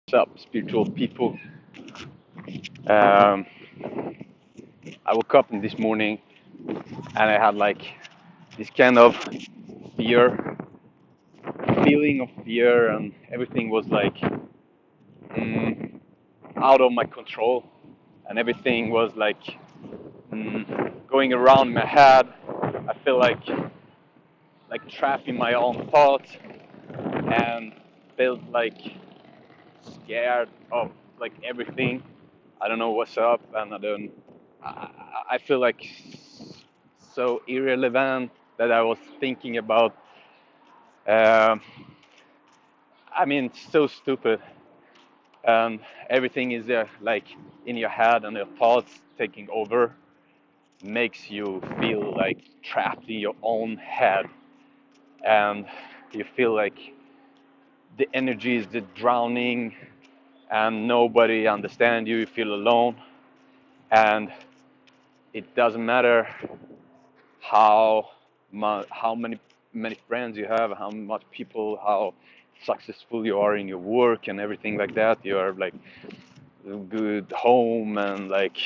What's up, spiritual people? Um, I woke up in this morning and I had like this kind of fear, feeling of fear, and everything was like mm, out of my control, and everything was like going around my head. I feel like trapped in my own thoughts and felt like scared of like everything. I don't know what's up, and I don't. I feel like so irrelevant that I was thinking about. Um I mean, so stupid, and everything is there, like in your head, and your thoughts taking over makes you feel like trapped in your own head, and you feel like the energy is just drowning, and nobody understands you. You feel alone, and it doesn't matter how how many friends you have, how much people, how successful you are in your work and everything like that. You are like good home and like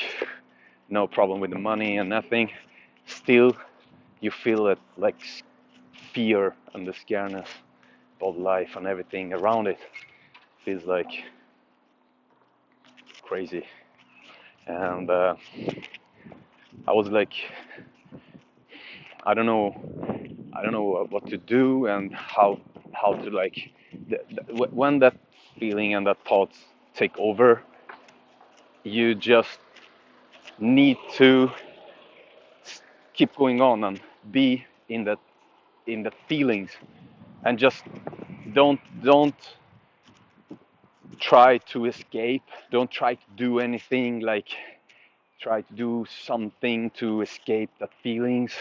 no problem with the money and nothing. Still, you feel it like fear and the scareness of life and everything around it feels like crazy. And I was like, I don't know, I don't know what to do and how to like when that feeling and that thoughts take over, you just need to keep going on and be in the feelings, and just don't try to escape. Don't try to do anything like try to do something to escape that feelings.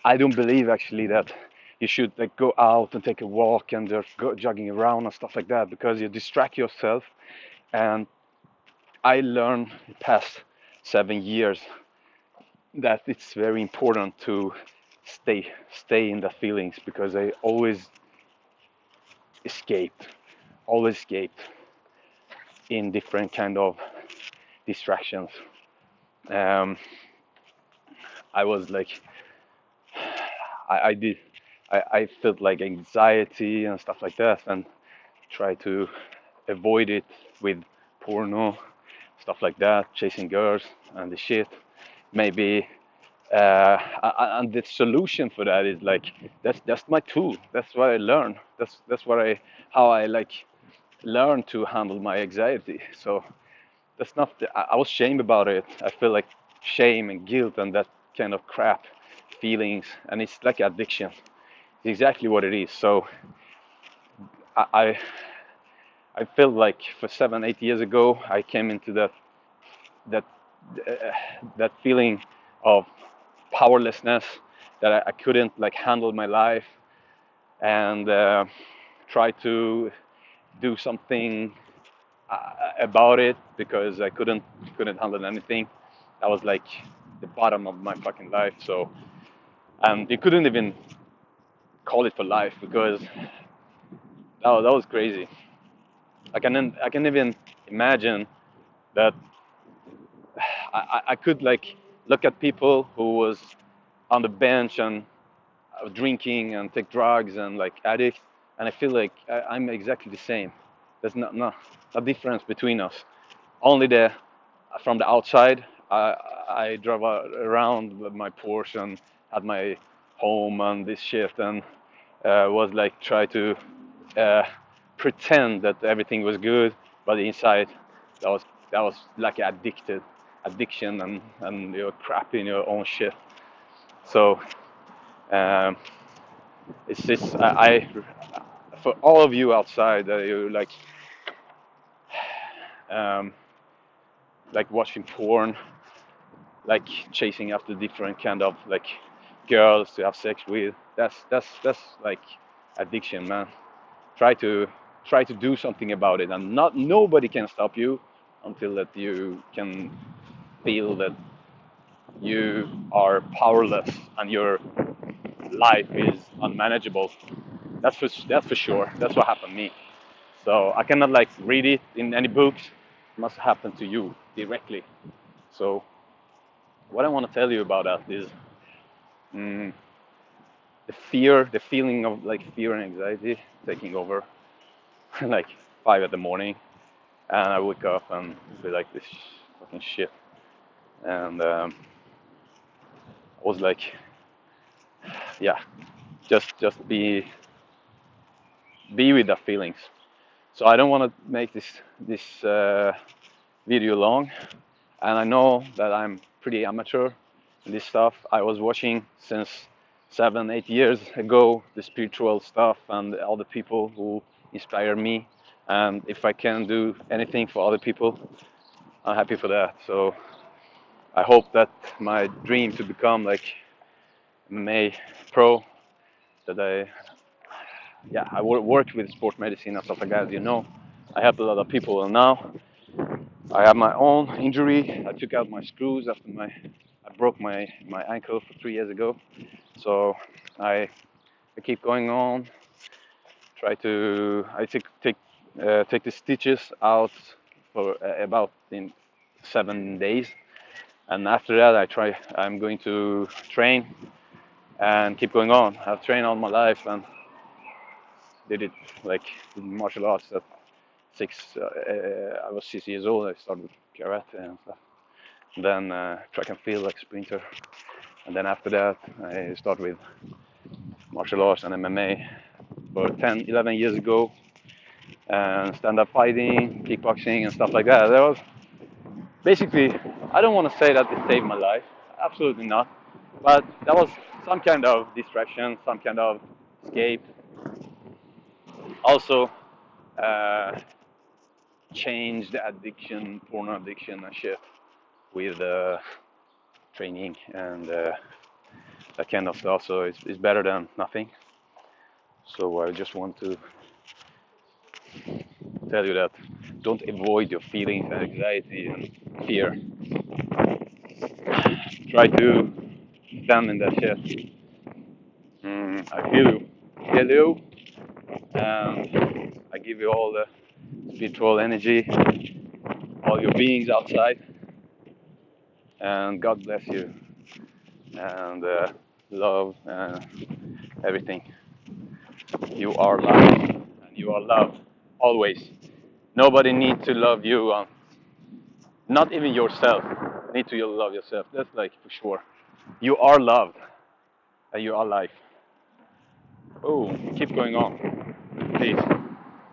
I don't believe actually that you should like go out and take a walk and just go jogging around and stuff like that, because you distract yourself. And I learned the past 7 years that it's very important to stay in the feelings, because I escaped always escaped in different kind of distractions. um, I was like I did I felt like anxiety and stuff like that, and try to avoid it with porno, stuff like that, chasing girls and the shit. Maybe and the solution for that is like that's my tool. That's what I learned. That's what I how I like learn to handle my anxiety. So that's not. I was ashamed about it. I feel like shame and guilt and that kind of crap feelings, and it's like addiction. It's exactly what it is. So I I felt like for 7 8 years ago I came into that uh, that feeling of powerlessness, that I couldn't like handle my life, and try to do something about it, because I couldn't handle anything. I was like the bottom of my fucking life. So, and you couldn't even call it for life, because that was crazy. I can even imagine that I could like look at people who was on the bench and drinking and take drugs and like addict, and I feel like I'm exactly the same. There's not a difference between us. Only the from the outside, I drove around with my Porsche and had my home and this shit, and was like try to uh, pretend that everything was good, but inside that was like addiction, and you're crap in your own shit. So um, it's just for all of you outside that you um, like watching porn, like chasing after different kind of like girls to have sex with. That's like addiction, man. Try to try to do something about it, and not nobody can stop you until that you can feel that you are powerless and your life is unmanageable. That's for sure. That's what happened to me. So I cannot like read it in any books. It must happen to you directly. So what I want to tell you about that is mm, the fear, the feeling of like fear and anxiety taking over, like 5 in the morning, and I wake up and feel like this fucking shit, and I was like, yeah, just be with the feelings. So I don't want to make this video long, and I know that I'm pretty amateur in this stuff. I was watching since 7, 8 years ago the spiritual stuff and all the people who inspire me. And if I can do anything for other people, I'm happy for that. So I hope that my dream to become like MMA pro, that I worked with sport medicine and stuff like that. You know, I helped a lot of people, and now I have my own injury. I took out my screws after I broke my ankle 3 years ago. So I I keep going on. Try to I take the stitches out for about in 7 days, and after that I'm going to train and keep going on. I've trained all my life and did it like martial arts at I was 6 years old. I started with karate and stuff. Then track and field like sprinter, and then after that I started with martial arts and MMA for 10, 11 years ago, and stand-up fighting, kickboxing, and stuff like that. That was basically, I don't want to say that it saved my life, absolutely not, but that was some kind of distraction, some kind of escape. Also, uh, change the addiction, porno addiction and shit with training and that kind of stuff. So it's better than nothing. So I just want to tell you that don't avoid your feelings and anxiety and fear. Try to stand in that shit. I feel you, and I give you all the spiritual energy, all your beings outside, and God bless you, and love and everything. You are loved, and you are loved always. Nobody needs to love you, not even yourself. Need to love yourself. That's like for sure. You are loved, and you are life. Oh, keep going on, please.